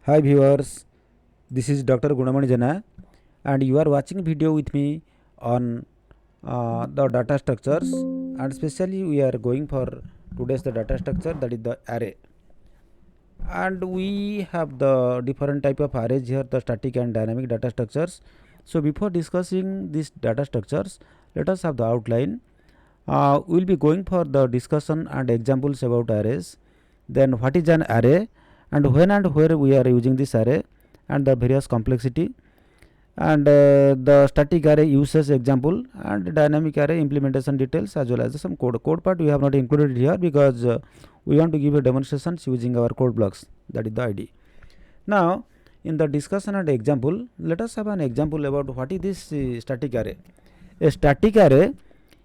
Hi viewers, this is Dr. Gunamani Jana and you are watching video with me on the data structures, and especially we are going for today's the data structure, that is the array, and we have the different type of arrays here, the static and dynamic data structures. So before discussing these data structures, let us have the outline. We will be going for the discussion and examples about arrays, then what is an array and when and where we are using this array and the various complexity, and the static array uses example and dynamic array implementation details, as well as some code part we have not included here because we want to give a demonstrations using our code blocks, that is the idea. Now in the discussion and example, let us have an example about what is this static array. A static array,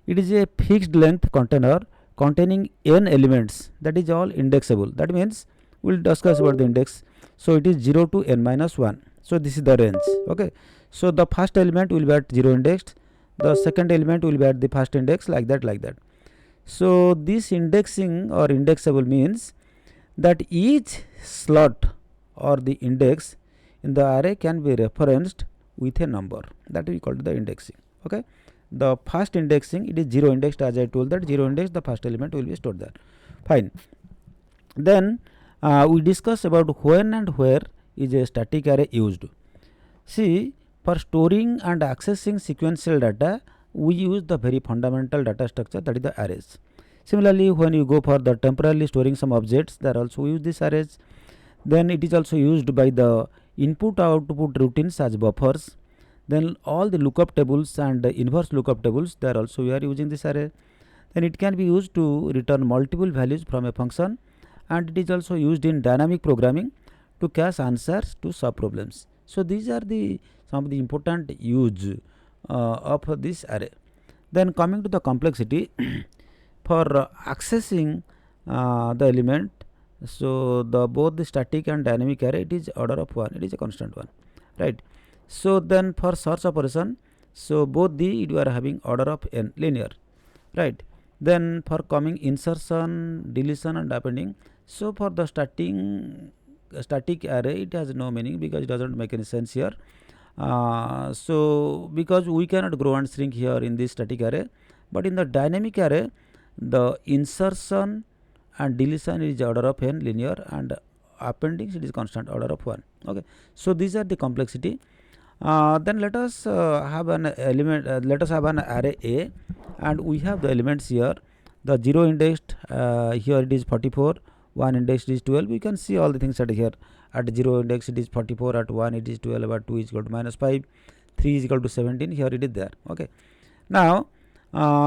it is a fixed length container containing n elements, that is all indexable. That means we will discuss about the index. So it is 0 to n minus 1. So this is the range. Okay. So the first element will be at 0 indexed, the second element will be at the first index, like that. So this indexing or indexable means that each slot or the index in the array can be referenced with a number, that we call the indexing. Okay. The first indexing, it is 0 indexed, as I told that 0 indexed, the first element will be stored there. Fine. Then we discuss about when and where is a static array used. See, for storing and accessing sequential data, we use the very fundamental data structure, that is the arrays. Similarly, when you go for the temporarily storing some objects, there also we use this arrays. Then it is also used by the input output routines as buffers. Then all the lookup tables and inverse lookup tables, there also we are using this array. Then it can be used to return multiple values from a function, and it is also used in dynamic programming to cache answers to sub problems. So these are the some of the important use of this array. Then coming to the complexity, for accessing the element, so the both the static and dynamic array, it is order of 1, it is a constant one, right? So then for search operation, so both the you are having order of n linear, right? Then for coming insertion, deletion and appending, so for the static array, it has no meaning because it doesn't make any sense here. So because we cannot grow and shrink here in this static array, but in the dynamic array, the insertion and deletion is order of n linear, and appending it is constant order of 1. Okay. So these are the complexity. Then let us have an element, let us have an array A, and we have the elements here. The 0 indexed, here it is 44, 1 indexed is 12. We can see all the things at here. At 0 index it is 44, at 1 it is 12, at 2 is equal to minus 5, 3 is equal to 17, here it is there. Okay. Now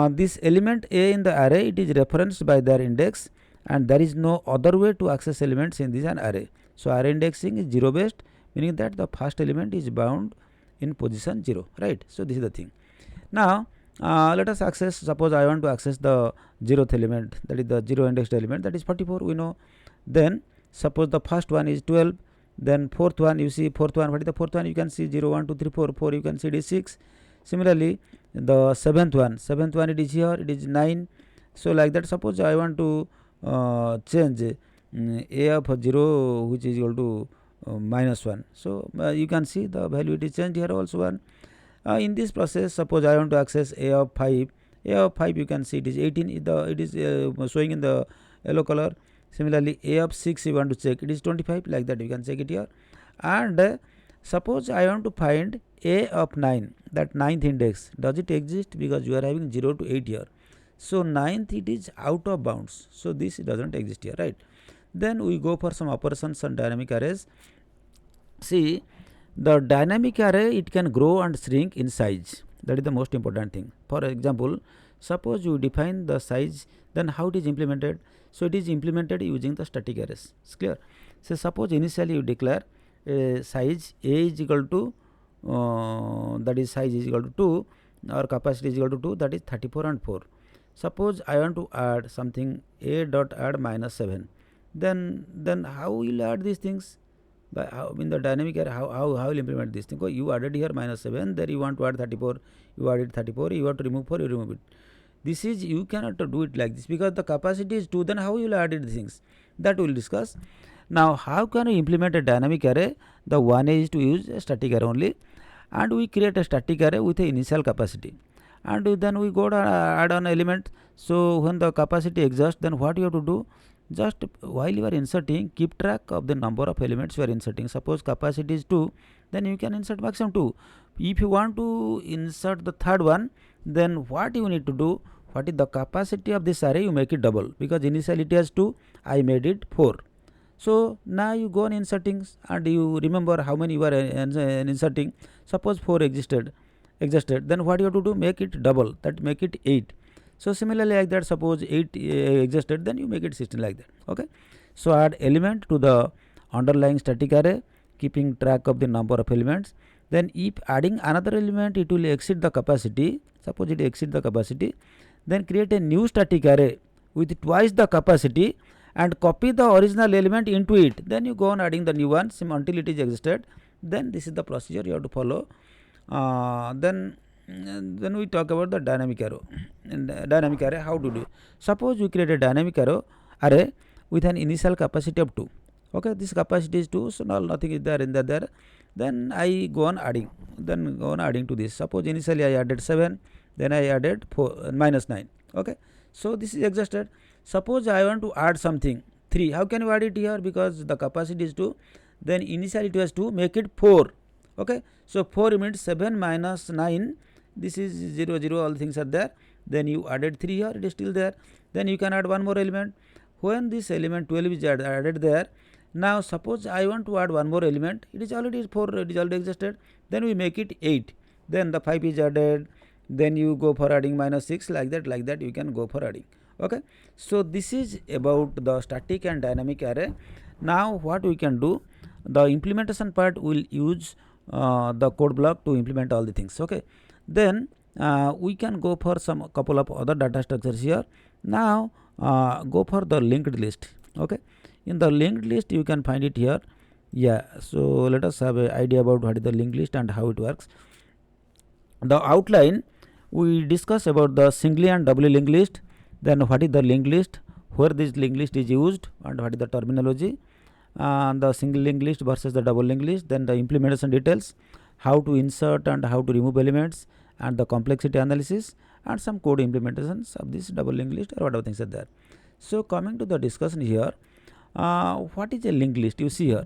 this element A in the array, it is referenced by their index, and there is no other way to access elements in this an array. So array indexing is 0 based, meaning that the first element is bound in position 0, right? So this is the thing. Now let us access, suppose I want to access the 0th element, that is the 0 indexed element, that is 44, we know. Then suppose the first one is 12, then fourth one, you see fourth one, what is the fourth one, you can see 0 1 2 3 4, 4 you can see it is 6. Similarly the seventh one it is here, it is 9. So like that, suppose I want to change a of 0 which is equal to minus 1. So you can see the value it is changed here also 1. In this process, suppose I want to access a of 5, you can see it is 18, it is showing in the yellow color. Similarly a of 6 you want to check, it is 25, like that you can check it here. And suppose I want to find a of 9, that 9th index, does it exist, because you are having 0 to 8 here. So 9th it is out of bounds, so this doesn't exist here, right? Then we go for some operations on dynamic arrays. See, the dynamic array, it can grow and shrink in size, that is the most important thing. For example, suppose you define the size, then how it is implemented? So it is implemented using the static arrays. It's clear. So suppose initially you declare a size a is equal to that is size is equal to 2, or capacity is equal to 2, that is 34 and 4. Suppose I want to add something a dot add minus 7, then how will you add these things? By how, in the dynamic array, how will implement this thing? Because you added here minus 7, there you want to add 34, you added 34, you want to remove 4, you remove it. This is, you cannot do it like this because the capacity is 2, then how you will add it things, that we will discuss. Now how can we implement a dynamic array? The one is to use a static array only, and we create a static array with a initial capacity, and then we go to add on element. So when the capacity exhausts, then what you have to do, just while you are inserting, keep track of the number of elements you are inserting. Suppose capacity is 2, then you can insert maximum 2. If you want to insert the third one, then what you need to do, what is the capacity of this array, you make it double, because initially it has 2, I made it 4. So now you go on inserting, and you remember how many you are inserting. Suppose 4 existed, then what you have to do, make it double, that make it 8. So similarly like that, suppose 8 existed, then you make it 16, like that. Okay, so add element to the underlying static array, keeping track of the number of elements. Then if adding another element, it will exceed the capacity. Suppose it exceeds the capacity, then create a new static array with twice the capacity and copy the original element into it. Then you go on adding the new one until it is existed. Then this is the procedure you have to follow. Then we talk about the dynamic array. Dynamic array, how to do? Suppose we create a dynamic array with an initial capacity of 2. Okay, this capacity is 2, so now nothing is there in there. Then I go on adding. To this. Suppose initially I added 7, then I added 4 minus 9. Okay, so this is existed. Suppose I want to add something 3. How can you add it here? Because the capacity is 2. Then initially it was 2, make it 4. Okay, so 4 means 7 minus 9. This is 0 0. All things are there. Then you added 3 here. It is still there. Then you can add one more element. When this element 12 is added there, now suppose I want to add one more element. It is already 4. It is already existed. Then we make it 8. Then the 5 is added. Then you go for adding minus 6, like that you can go for adding. Okay, so this is about the static and dynamic array. Now what we can do, the implementation part will use the code block to implement all the things. Okay, then we can go for some couple of other data structures here. Now go for the linked list. Okay, in the linked list you can find it here. Yeah, so let us have an idea about what is the linked list and how it works. The outline, we discuss about the singly and doubly linked list. Then what is the linked list, where this linked list is used, and what is the terminology, the single linked list versus the double linked list. Then the implementation details, how to insert and how to remove elements, and the complexity analysis, and some code implementations of this double linked list or whatever things are there. So coming to the discussion here, what is a linked list? You see here,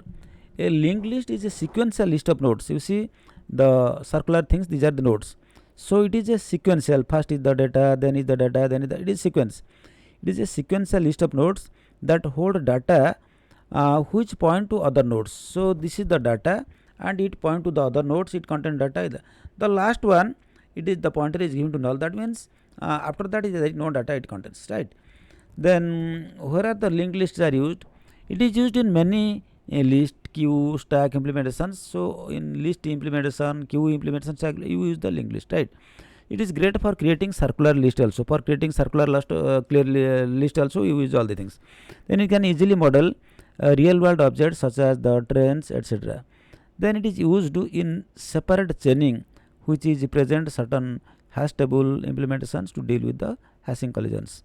a linked list is a sequential list of nodes. You see the circular things, these are the nodes. So it is a sequential, first is the data, then is the data, then is the, it is sequence. It is a sequential list of nodes that hold data which point to other nodes. So this is the data and it point to the other nodes, it contain data. The last one, it is the pointer is given to null, that means after that is no data it contains, right? Then where are the linked lists are used? It is used in many list, queue, stack implementations. So in list implementation, queue implementation, stack, you use the linked list, right? It is great for creating circular list also. For creating circular list, list also you use all the things. Then you can easily model real world objects such as the trains, etc. Then it is used in separate chaining, which is present certain hash table implementations to deal with the hashing collisions.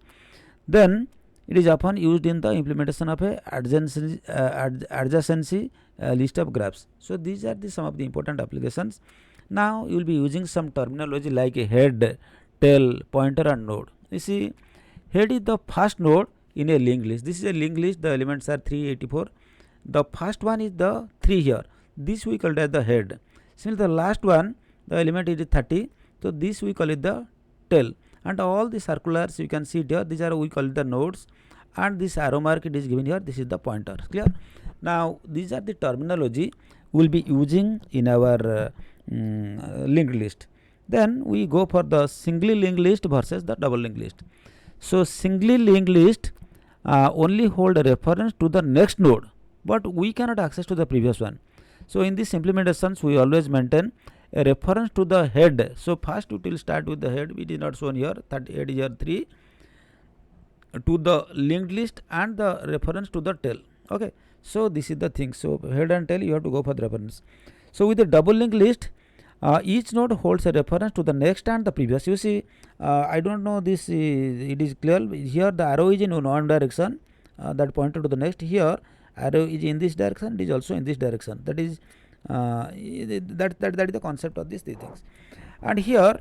Then it is often used in the implementation of a adjacency list of graphs. So these are some of the important applications. Now you will be using some terminology like a head, tail, pointer and node. You see, head is the first node in a linked list. This is a linked list, the elements are 384. The first one is the 3 here. This we call it as the head. Since the last one, the element is 30. So this we call it the tail. And all the circulars you can see here, these are we call it the nodes, and this arrow mark it is given here, this is the pointer. Clear? Now these are the terminology we will be using in our linked list. Then we go for the singly linked list versus the double linked list. So singly linked list only hold a reference to the next node, but we cannot access to the previous one. So in these implementations we always maintain a reference to the head. So first it will start with the head, it is not shown here, 38 is here 3, to the linked list and the reference to the tail. Okay, so this is the thing. So head and tail you have to go for the reference. So with the double linked list, each node holds a reference to the next and the previous. You see, I don't know this it is clear here, the arrow is in one direction that pointed to the next. Here arrow is in this direction, it is also in this direction. That is that is the concept of these three things. And here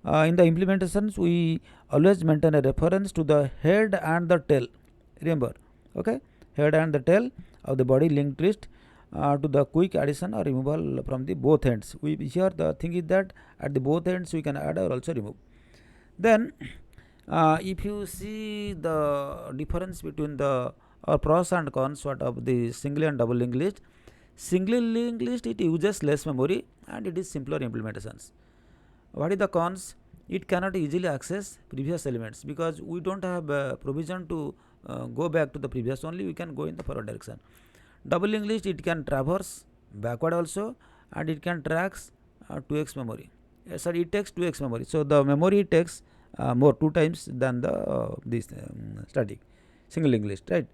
in the implementations we always maintain a reference to the head and the tail. Remember, okay, head and the tail of the body linked list to the quick addition or removal from the both ends. Here the thing is that at the both ends we can add or also remove. Then if you see the difference between the pros and cons what of the single and double linked list, single linked list it uses less memory and it is simpler implementations. What is the cons? It cannot easily access previous elements because we don't have provision to go back to the previous, only we can go in the forward direction. Double linked list it can traverse backward also and it can tracks 2x memory. Sorry, it takes 2x memory. So the memory takes more 2 times than the this static single linked list, right?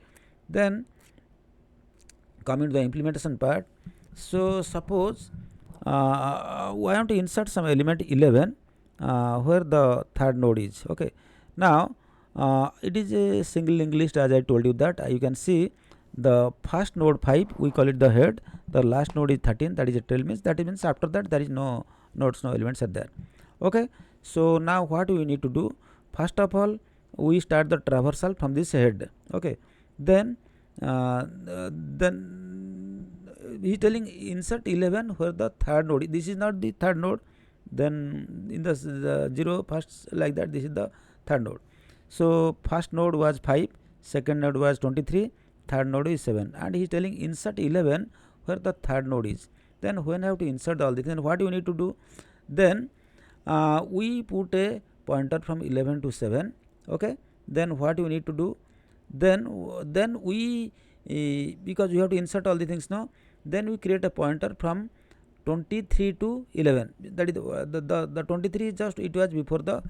Then coming to the implementation part. So suppose I want to insert some element 11 where the third node is. Okay, now it is a single linked list, as I told you that you can see the first node 5 we call it the head, the last node is 13, that is a tail, means that means after that there is no nodes, no elements are there. Okay, so now what we need to do, first of all we start the traversal from this head. Okay, then he is telling insert 11 where the third node, this is not the third node, then in the 0 first like that, this is the third node. So first node was 5, second node was 23, third node is 7, and he is telling insert 11 where the third node is. Then when I have to insert all this, then what you need to do, then we put a pointer from 11 to 7. Okay, then what you need to do, then we because we have to insert all the things now, then we create a pointer from 23 to 11, that is the 23 is just it was before the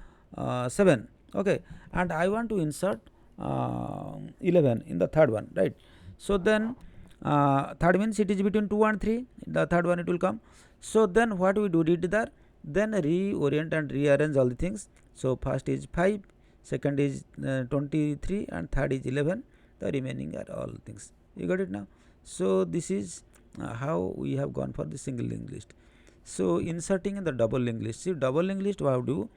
7. Okay, and I want to insert 11 in the third one, right? So then third means it is between 2 and 3, the third one it will come. So then what we do it there, then reorient and rearrange all the things. So first is 5, second is 23 and third is 11, the remaining are all things. You got it now? So this is how we have gone for the single linked list. So inserting in the double linked list, see double linked list what do,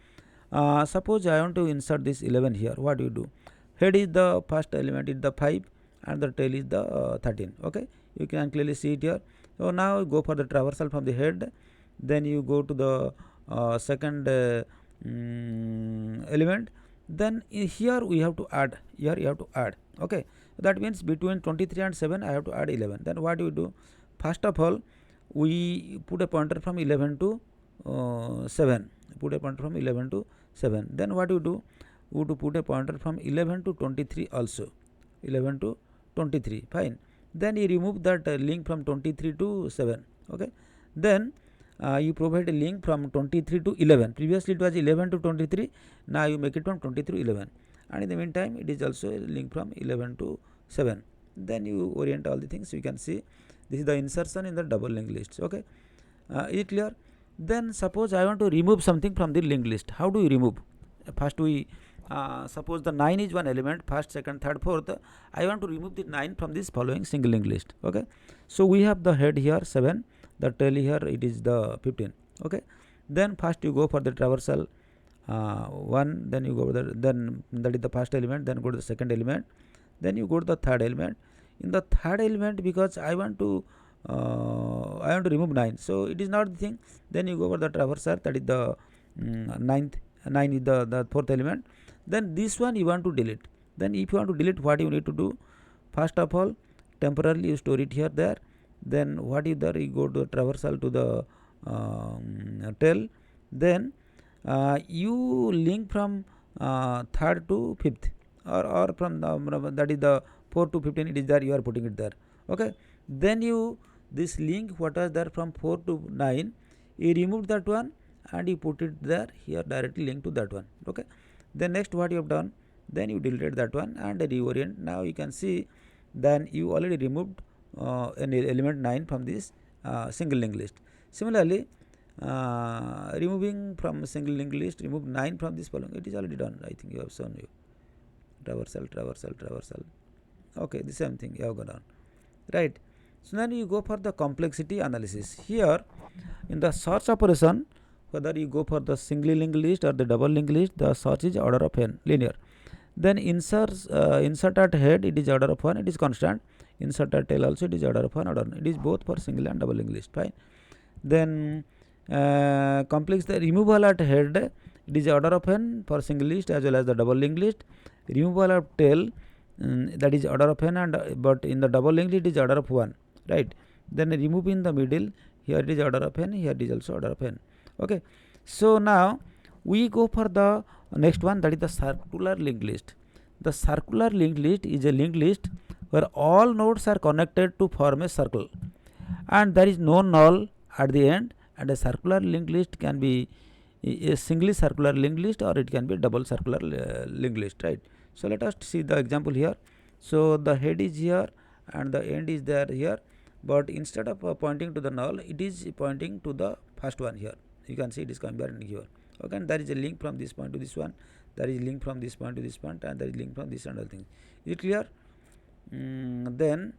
suppose I want to insert this 11 here, what do you do, head is the first element is the 5 and the tail is the 13. Okay, you can clearly see it here. So now go for the traversal from the head, then you go to the second element, then here we have to add, here you have to add. Okay, that means between 23 and 7 I have to add 11. Then what do you do, first of all we put a pointer from 11 to 7, put a pointer from 11 to 7. Then what you do, you have to put a pointer from 11 to 23 also, 11 to 23, fine. Then you remove that link from 23 to 7. Okay, then you provide a link from 23 to 11, previously it was 11 to 23, now you make it from 23 to 11, and in the meantime it is also a link from 11 to 7. Then you orient all the things, you can see this is the insertion in the double linked list. Okay, is it clear? Then suppose I want to remove something from the linked list, how do you remove? First we suppose the 9 is one element, first, second, third, fourth, I want to remove the 9 from this following single linked list. Okay, so we have the head here 7, the tail here it is the 15. Okay, then first you go for the traversal 1, then you go to the, then that is the first element, then go to the second element, then you go to the third element. In the third element, because I want to remove 9, so it is not the thing, then you go for the traversal, that is the 9 is the fourth element, then this one you want to delete. Then if you want to delete, what you need to do, first of all temporarily you store it here there, then what is there, you go to traversal to the tail, then you link from third to fifth, or from the, that is the 4 to 15 it is there, you are putting it there. Okay, then you this link what was there from 4 to 9, you removed that one and you put it there, here directly linked to that one. Okay, then next what you have done, then you deleted that one and reorient. Now you can see then you already removed an element 9 from this single linked list. Similarly removing from single linked list, remove 9 from this following, it is already done, I think you have shown you, traversal. Okay, the same thing you have gone on. right? So then you go for the complexity analysis. Here in the search operation, whether you go for the single linked list or the double linked list, the search is order of n linear. Then insert at head, it is order of 1, it is constant. Insert at tail also, it is order of 1 order. It is both for single and double linked list, fine. Then complex the removal at head, it is order of n for single list as well as the double linked list. Removal of tail, that is order of n, and but in the double linked it is order of 1, right? Then remove in the middle, here it is order of n, here it is also order of n. Okay, so now we go for the next one, that is the circular linked list. The circular linked list is a linked list where all nodes are connected to form a circle and there is no null at the end, and a circular linked list can be a singly circular linked list or it can be double circular linked list, right? So let us see the example here. So the head is here and the end is there here, but instead of pointing to the null, it is pointing to the first one here. You can see it is coming back here. Okay, and there is a link from this point to this one, there is link from this point to this point, and there is link from this and other thing. Is it clear? Then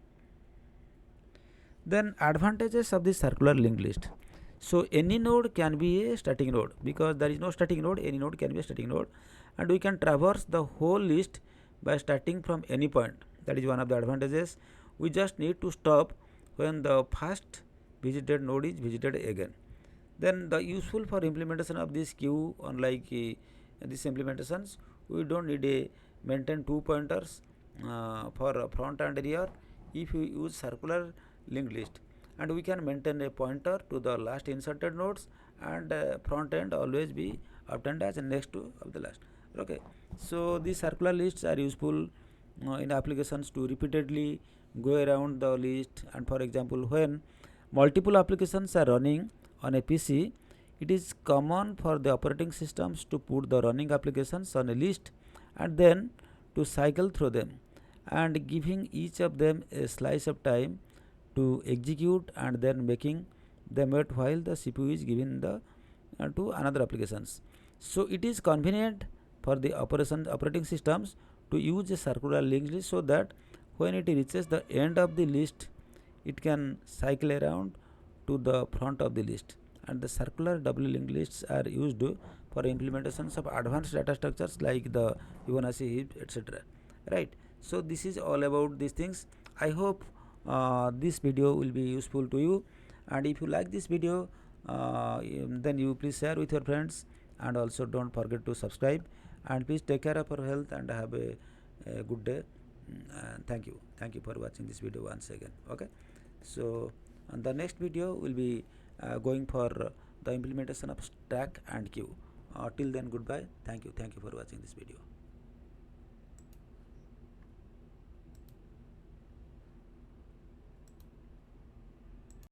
advantages of this circular linked list. So any node can be a static node, because there is no static node, any node can be a static node, and we can traverse the whole list by starting from any point. That is one of the advantages. We just need to stop when the first visited node is visited again. Then the useful for implementation of this queue, unlike these implementations, we don't need a maintain two pointers for front and rear if you use circular linked list, and we can maintain a pointer to the last inserted nodes, and front end always be obtained as next to of the last. Okay, so these circular lists are useful in applications to repeatedly go around the list, and for example when multiple applications are running on a PC, it is common for the operating systems to put the running applications on a list and then to cycle through them and giving each of them a slice of time to execute, and then making them wait while the CPU is given the to another applications. So it is convenient for the operating systems to use a circular linked list, so that when it reaches the end of the list, it can cycle around to the front of the list. And the circular doubly linked lists are used for implementations of advanced data structures like the Fibonacci heap, etc. Right. So this is all about these things. I hope this video will be useful to you, and if you like this video, then you please share with your friends, and also don't forget to subscribe, and please take care of your health and have a good day. Thank you for watching this video once again. Okay, so and the next video will be going for the implementation of stack and queue. Till then, goodbye. Thank you for watching this video.